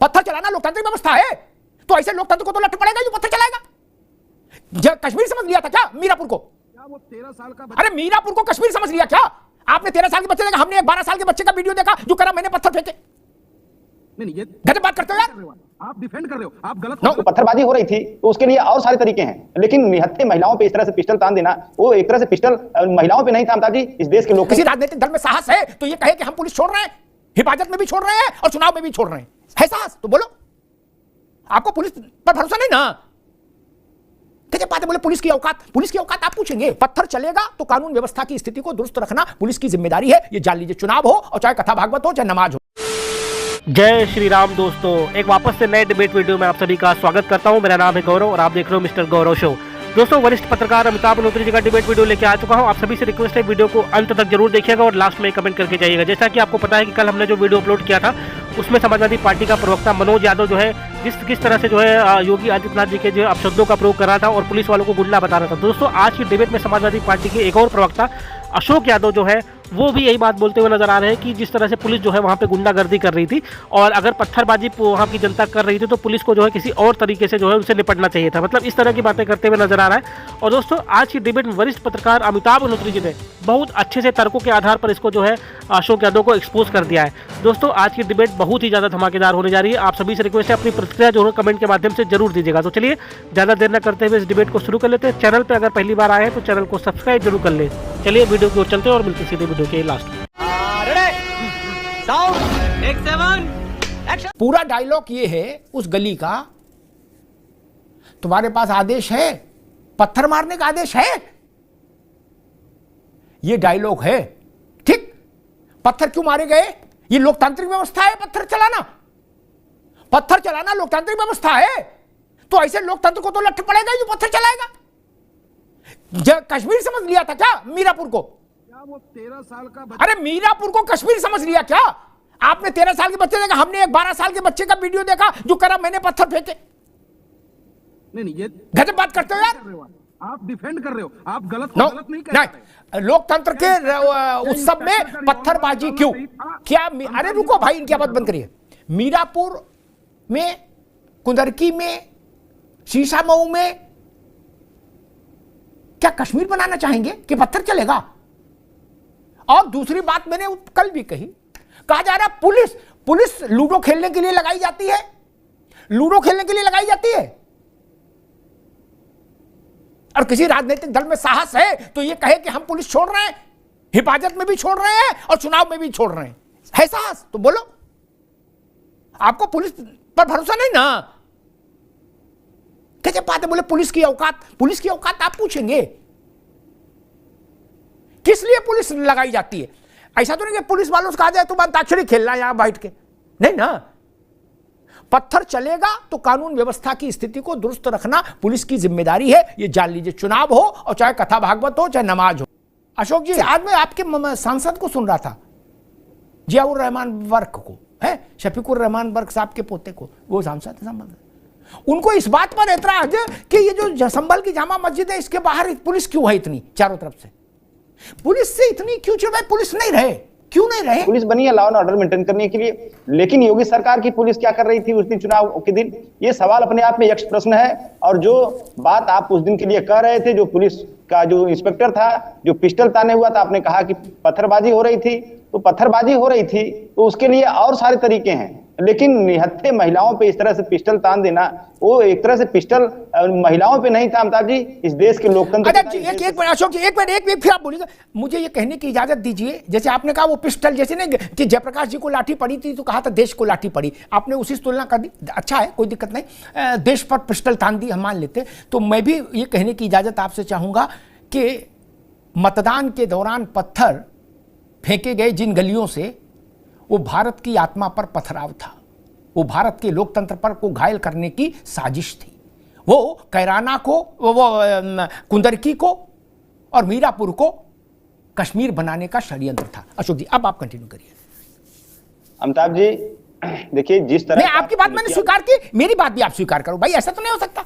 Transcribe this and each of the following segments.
पत्थर चलाना लोकतांत्रिक व्यवस्था है, तो ऐसे लोकतंत्र को तो लठ पड़ेगा जो पत्थर चलाएगा। कश्मीर समझ लिया था क्या मीरापुर को? वो 13 साल का अरे मीरापुर को कश्मीर समझ लिया क्या आपने? 13 साल के बच्चे देखा, हमने एक 12 साल के बच्चे का वीडियो देखा जो करा मैंने पत्थर फेंके। नहीं, ये गलत बात करते हो यार, आप डिफेंड कर रहे हो, आप गलत तो पत्थरबाजी हो रही थी तो उसके लिए और सारे तरीके हैं, लेकिन निहत्थे महिलाओं पे इस तरह से पिस्टल तान देना, वो एक तरह से पिस्टल महिलाओं पे नहीं था अमिताभ जी, इस देश के लोग। किसी राजनीतिक दल में साहस है तो ये कहे कि हम पुलिस छोड़ रहे हैं, हिफाजत में भी छोड़ रहे हैं और चुनाव में भी छोड़ रहे हैं, है साहस तो बोलो। आपको पुलिस पर भरोसा नहीं ना? कैसे बात है? बोले पुलिस की औकात आप पूछेंगे। पत्थर चलेगा तो कानून व्यवस्था की स्थिति को दुरुस्त रखना पुलिस की जिम्मेदारी है। ये जान लीजिए, चुनाव हो और चाहे कथा भागवत हो चाहे नमाज हो। जय श्री राम दोस्तों, एक वापस से नए डिबेट वीडियो में आप सभी का स्वागत करता हूं। मेरा नाम है गौरव और आप देख रहे हो मिस्टर गौरव शो। दोस्तों, वरिष्ठ पत्रकार अमिताभ अग्निहोत्री जी का डिबेट वीडियो लेके आ चुका हूं। आप सभी से रिक्वेस्ट है वीडियो को अंत तक जरूर देखिएगा और लास्ट में कमेंट करके जाइएगा। जैसा कि आपको पता है कि कल हमने जो वीडियो अपलोड किया था उसमें समाजवादी पार्टी का प्रवक्ता मनोज यादव जो है किस तरह से जो है योगी आदित्यनाथ जी के जो अपशब्दों का प्रयोग कर रहा था और पुलिस वालों को गुंडा बता रहा था। दोस्तों, आज की डिबेट में समाजवादी पार्टी के एक और प्रवक्ता अशोक यादव जो है वो भी यही बात बोलते हुए नजर आ रहे हैं कि जिस तरह से पुलिस जो है वहाँ पे गुंडागर्दी कर रही थी और अगर पत्थरबाजी वहाँ की जनता कर रही थी तो पुलिस को जो है किसी और तरीके से जो है उनसे निपटना चाहिए था। मतलब इस तरह की बातें करते हुए नजर आ रहा है। और दोस्तों, आज की डिबेट में वरिष्ठ पत्रकार अमिताभ अग्निहोत्री जी ने बहुत अच्छे से तर्कों के आधार पर इसको जो है अशोक यादव को एक्सपोज कर दिया है। दोस्तों, आज की डिबेट बहुत ही ज़्यादा धमाकेदार होने जा रही है। आप सभी से रिक्वेस्ट है अपनी प्रतिक्रिया जो है कमेंट के माध्यम से जरूर दीजिएगा। तो चलिए ज़्यादा देर न करते हुए इस डिबेट को शुरू कर लेते हैं। चैनल पर अगर पहली बार आए हैं तो चैनल को सब्सक्राइब जरूर कर ले। चलिए वीडियो की ओर चलते हैं और मिलते सीधे वीडियो के लास्ट में। पूरा डायलॉग ये है उस गली का, तुम्हारे पास आदेश है, पत्थर मारने का आदेश है, ये डायलॉग है। ठीक, पत्थर क्यों मारे गए? ये लोकतांत्रिक व्यवस्था है पत्थर चलाना लोकतांत्रिक व्यवस्था है, तो ऐसे लोकतंत्र को तो लठ पड़ेगा जो पत्थर चलाएगा। कश्मीर समझ लिया था क्या मीरापुर को? वो 13 साल का अरे मीरापुर को कश्मीर समझ लिया क्या आपने? 13 साल के बच्चे देखा, हमने एक 12 साल के बच्चे का वीडियो देखा जो करा मैंने पत्थर फेंके। नहीं, ये गजब बात करते हो यार, आप डिफेंड कर रहे हो, आप गलत नहीं कह रहे। लोकतंत्र के उत्सव में पत्थरबाजी क्यों? क्या? अरे रुको भाई, इनकी आवाज बंद करिए। मीरापुर में, कुंदरकी में, शीशामऊ में क्या कश्मीर बनाना चाहेंगे कि पत्थर चलेगा? और दूसरी बात मैंने कल भी कहा जा रहा पुलिस लूडो खेलने के लिए लगाई जाती है, और किसी राजनीतिक दल में साहस है तो ये कहे कि हम पुलिस छोड़ रहे हैं, हिफाजत में भी छोड़ रहे हैं और चुनाव में भी छोड़ रहे हैं, है साहस तो बोलो। आपको पुलिस पर भरोसा नहीं ना? कैसे बात है? बोले पुलिस की औकात आप पूछेंगे। किस लिए पुलिस लगाई जाती है? ऐसा तो नहीं कि पुलिस वालों से कहा जाए तुम अंताक्षरी खेलना यहां बैठ के, नहीं ना। पत्थर चलेगा तो कानून व्यवस्था की स्थिति को दुरुस्त रखना पुलिस की जिम्मेदारी है। ये जान लीजिए, चुनाव हो और चाहे कथा भागवत हो चाहे नमाज हो। अशोक जी, आज मैं आपके सांसद को सुन रहा था, जियाउर रहमान वर्क को, है शफीकुर रहमान वर्क साहब के पोते को, वो सांसद है संबल, उनको इस बात पर एतराज कि ये जो संभल की जामा मस्जिद है इसके बाहर पुलिस क्यों है इतनी चारों तरफ से? पुलिस से इतनी क्यों चिढ़ाए? पुलिस नहीं रहे, क्यों नहीं रहे? पुलिस बनी है लॉ एंड ऑर्डर मेंटेन करने के लिए, लेकिन योगी सरकार की पुलिस क्या कर रही थी उस दिन चुनाव के दिन? ये सवाल अपने आप में यक्ष प्रश्न है। और जो बात आप उस दिन के लिए कह रहे थे, जो पुलिस का जो इंस्पेक्टर था जो पिस्टल ताने हुआ था, आपने कहा कि पत्थरबाजी हो रही थी, तो पत्थरबाजी हो रही थी तो उसके लिए और सारे तरीके हैं, लेकिन निहत्थे महिलाओं पे इस तरह से पिस्टल तान देना, वो एक तरह से पिस्टल महिलाओं पे नहीं था अमिताभ जी, इस देश के लोकतंत्र। एक मिनट अशोक जी, एक मिनट फिर आप बोलिएगा। मुझे ये कहने की इजाजत दीजिए, जैसे आपने कहा वो पिस्टल, जैसे ना कि जयप्रकाश जी को लाठी पड़ी थी तो कहा था देश को लाठी पड़ी, आपने उसी से तुलना कर दी। अच्छा है, कोई दिक्कत नहीं, देश पर पिस्टल तान दी हम मान लेते। तो मैं भी ये कहने की इजाजत आपसे चाहूंगा कि मतदान के दौरान पत्थर फेंके गए जिन गलियों से, वो भारत की आत्मा पर पथराव था, वो भारत के लोकतंत्र पर को घायल करने की साजिश थी। वो कैराना को, वो कुंदरकी को और मीरापुर को कश्मीर बनाने का षड्यंत्र था। अशोक जी, अब आप कंटिन्यू करिए। अमिताभ जी देखिए, जिस तरह मैं आपकी बात मैंने स्वीकार की, मेरी बात भी आप स्वीकार करो भाई, ऐसा तो नहीं हो सकता।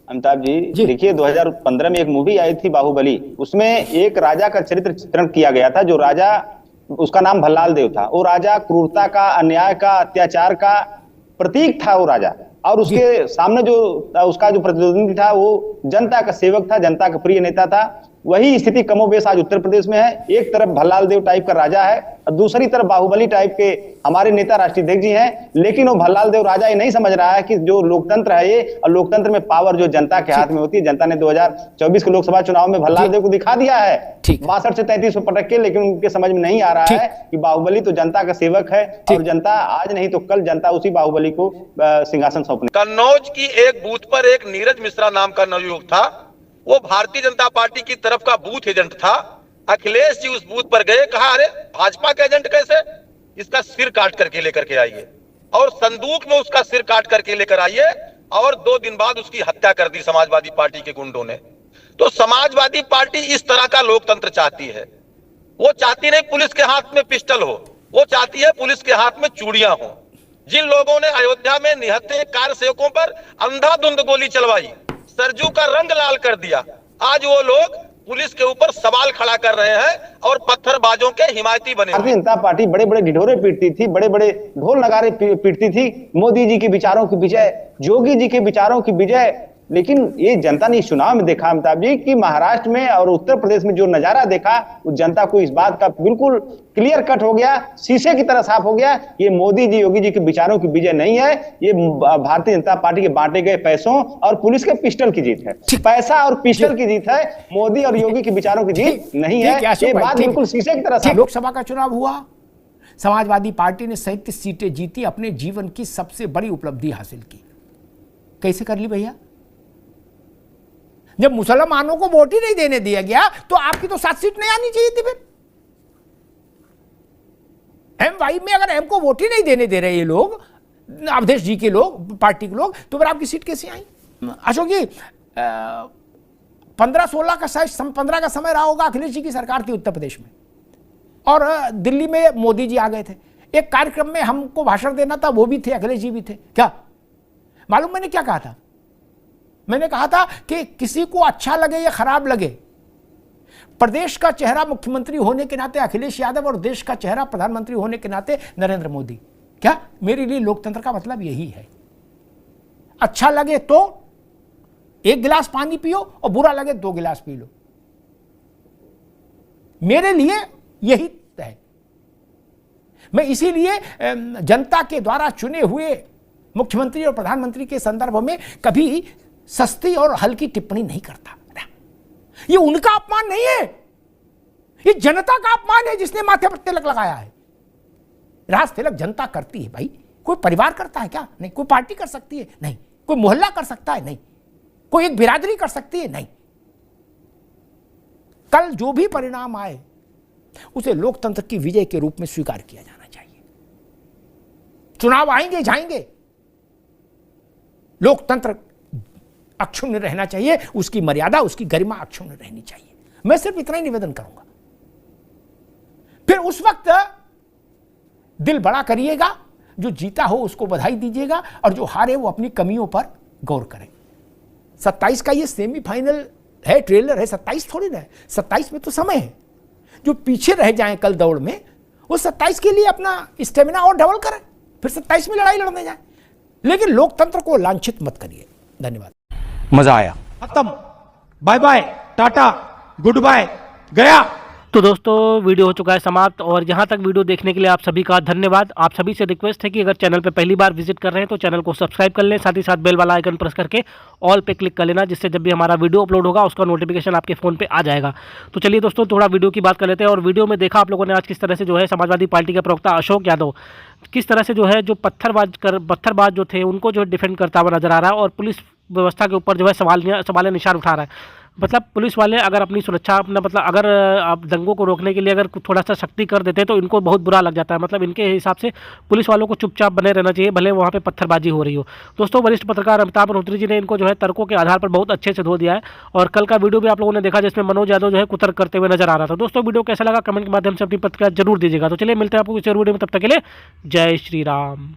अमिताभ जी देखिए, 2015 में एक मूवी आई थी बाहुबली, उसमें एक राजा का चरित्र चित्रण किया गया था। जो राजा, उसका नाम भल्लाल देव था, वो राजा क्रूरता का, अन्याय का, अत्याचार का प्रतीक था वो राजा, और उसके सामने जो उसका जो प्रतिद्वंदी था वो जनता का सेवक था, जनता का प्रिय नेता था। वही स्थिति कमोबेश आज उत्तर प्रदेश में है। एक तरफ भल्लाल देव टाइप का राजा है और दूसरी तरफ बाहुबली टाइप के हमारे नेता राष्ट्रीय अध्यक्ष जी हैं, लेकिन वो भल्लाल देव राजा ये नहीं समझ रहा है कि जो लोकतंत्र है ये, और लोकतंत्र में पावर जो जनता के हाथ में होती है। जनता ने 2024 के लोकसभा चुनाव में भल्लाल देव को दिखा दिया है 62 से 33 पटक के, लेकिन उनके समझ में नहीं आ रहा है कि बाहुबली तो जनता का सेवक है और जनता आज नहीं तो कल जनता उसी बाहुबली को सिंहासन सौंपने। कन्नौज की एक बूथ पर एक नीरज मिश्रा नाम का नवयुवक था, वो भारतीय जनता पार्टी की तरफ का बूथ एजेंट था। अखिलेश जी उस बूथ पर गए, कहा अरे भाजपा का एजेंट कैसे, इसका सिर काट करके लेकर के आइए, और संदूक में उसका सिर काट करके लेकर आइए, और 2 दिन बाद उसकी हत्या कर दी समाजवादी पार्टी के गुंडों ने। तो समाजवादी पार्टी इस तरह का लोकतंत्र चाहती है। वो चाहती नहीं पुलिस के हाथ में पिस्टल हो, वो चाहती है पुलिस के हाथ में चूड़ियां हो। जिन लोगों ने अयोध्या में निहत्थे कार सेवकों पर अंधाधुंध गोली चलवाई, सरजू का रंग लाल कर दिया, आज वो लोग पुलिस के ऊपर सवाल खड़ा कर रहे हैं और पत्थरबाजों के हिमायती बने। भारतीय जनता पार्टी बड़े बड़े ढिढोरे पीटती थी, बड़े बड़े ढोल नगारे पीटती थी, मोदी जी के विचारों की विजय, योगी जी के विचारों की विजय। लेकिन ये जनता ने चुनाव में देखा अमिताभ जी कि महाराष्ट्र में और उत्तर प्रदेश में जो नजारा देखा, उस जनता को इस बात का बिल्कुल क्लियर कट हो गया, शीशे की तरह साफ हो गया। ये मोदी जी योगी जी के विचारों की विजय नहीं है, ये भारतीय जनता पार्टी के बांटे गए पैसों और पुलिस के पिस्टल की जीत है। पैसा और पिस्टल की जीत है, मोदी और योगी के विचारों की जीत नहीं है। ये बात बिल्कुल शीशे की तरह। लोकसभा का चुनाव हुआ, समाजवादी पार्टी ने 37 सीटें जीती, अपने जीवन की सबसे बड़ी उपलब्धि हासिल की। कैसे कर ली भैया? जब मुसलमानों को वोट ही नहीं देने दिया गया तो आपकी तो 7 सीट नहीं आनी चाहिए थी। फिर M5 में अगर M को वोट ही नहीं देने दे रहे ये लोग, अवधेश जी के लोग, पार्टी के लोग, तो फिर आपकी सीट कैसे आई? अशोक जी, 15-16 का समय रहा होगा, अखिलेश जी की सरकार थी उत्तर प्रदेश में, और दिल्ली में मोदी जी आ गए थे। एक कार्यक्रम में हमको भाषण देना था, वो भी थे, अखिलेश जी भी थे। क्या मालूम मैंने क्या कहा था? मैंने कहा था कि किसी को अच्छा लगे या खराब लगे, प्रदेश का चेहरा मुख्यमंत्री होने के नाते अखिलेश यादव और देश का चेहरा प्रधानमंत्री होने के नाते नरेंद्र मोदी। क्या मेरे लिए लोकतंत्र का मतलब यही है। अच्छा लगे तो 1 गिलास पानी पियो और बुरा लगे 2 गिलास पी लो। मेरे लिए यही है। मैं इसीलिए जनता के द्वारा चुने हुए मुख्यमंत्री और प्रधानमंत्री के संदर्भ में कभी सस्ती और हल्की टिप्पणी नहीं करता। ये उनका अपमान नहीं है, ये जनता का अपमान है जिसने माथे पर तिलक लगाया है। राज तिलक जनता करती है भाई। कोई परिवार करता है क्या? नहीं। कोई पार्टी कर सकती है? नहीं। कोई मोहल्ला कर सकता है? नहीं। कोई एक बिरादरी कर सकती है? नहीं। कल जो भी परिणाम आए उसे लोकतंत्र की विजय के रूप में स्वीकार किया जाना चाहिए। चुनाव आएंगे जाएंगे, लोकतंत्र अक्षुण्ण रहना चाहिए, उसकी मर्यादा, उसकी गरिमा अक्षुण्ण रहनी चाहिए। मैं सिर्फ इतना ही निवेदन करूंगा। फिर उस वक्त दिल बड़ा करिएगा, जो जीता हो उसको बधाई दीजिएगा और जो हारे वो अपनी कमियों पर गौर करें। 27 का ये सेमीफाइनल है, ट्रेलर है, 27 थोड़ी ना है। 27 में तो समय है। जो पीछे रह जाएं कल दौड़ में, वो 27 के लिए अपना स्टेमिना और डबल करें, फिर 27 में लड़ाई लड़ने जाएं। लेकिन लोकतंत्र को लांछित मत करिए। धन्यवाद। मजा आया। खत्म, bye bye, tata, good bye, गया। तो दोस्तों वीडियो हो चुका है समाप्त, और यहाँ तक वीडियो देखने के लिए आप सभी का धन्यवाद। आप सभी से रिक्वेस्ट है कि अगर चैनल पे पहली बार विजिट कर रहे हैं तो चैनल को सब्सक्राइब कर लें, साथ ही साथ बेल वाला आइकन प्रेस करके ऑल पे क्लिक कर लेना, जिससे जब भी हमारा वीडियो अपलोड होगा उसका नोटिफिकेशन आपके फ़ोन पे आ जाएगा। तो चलिए दोस्तों थोड़ा वीडियो की बात कर लेते हैं। और वीडियो में देखा आप लोगों ने आज किस तरह से जो है समाजवादी पार्टी के प्रवक्ता अशोक यादव किस तरह से जो है जो पत्थरबाज जो थे उनको जो डिफेंड करता हुआ नजर आ रहा है, और पुलिस व्यवस्था के ऊपर जो है सवाल निशान उठा रहा है। मतलब पुलिस वाले अगर अपनी सुरक्षा अपना मतलब अगर आप दंगों को रोकने के लिए अगर थोड़ा सा सख्ती कर देते हैं तो इनको बहुत बुरा लग जाता है। मतलब इनके हिसाब से पुलिस वालों को चुपचाप बने रहना चाहिए, भले वहाँ पे पत्थरबाजी हो रही हो। दोस्तों वरिष्ठ पत्रकार अमिताभ मल्होत्रा जी ने इनको जो है तर्कों के आधार पर बहुत अच्छे से धो दिया है। और कल का वीडियो भी आप लोगों ने देखा जिसमें मनोज यादव जो है कुतर्क करते हुए नजर आ रहा था। दोस्तों वीडियो कैसा लगा कमेंट के माध्यम से अपनी प्रतिक्रिया जरूर दीजिएगा। तो चलिए मिलते हैं आपको किसी और वीडियो में, तब तक के लिए जय श्री राम।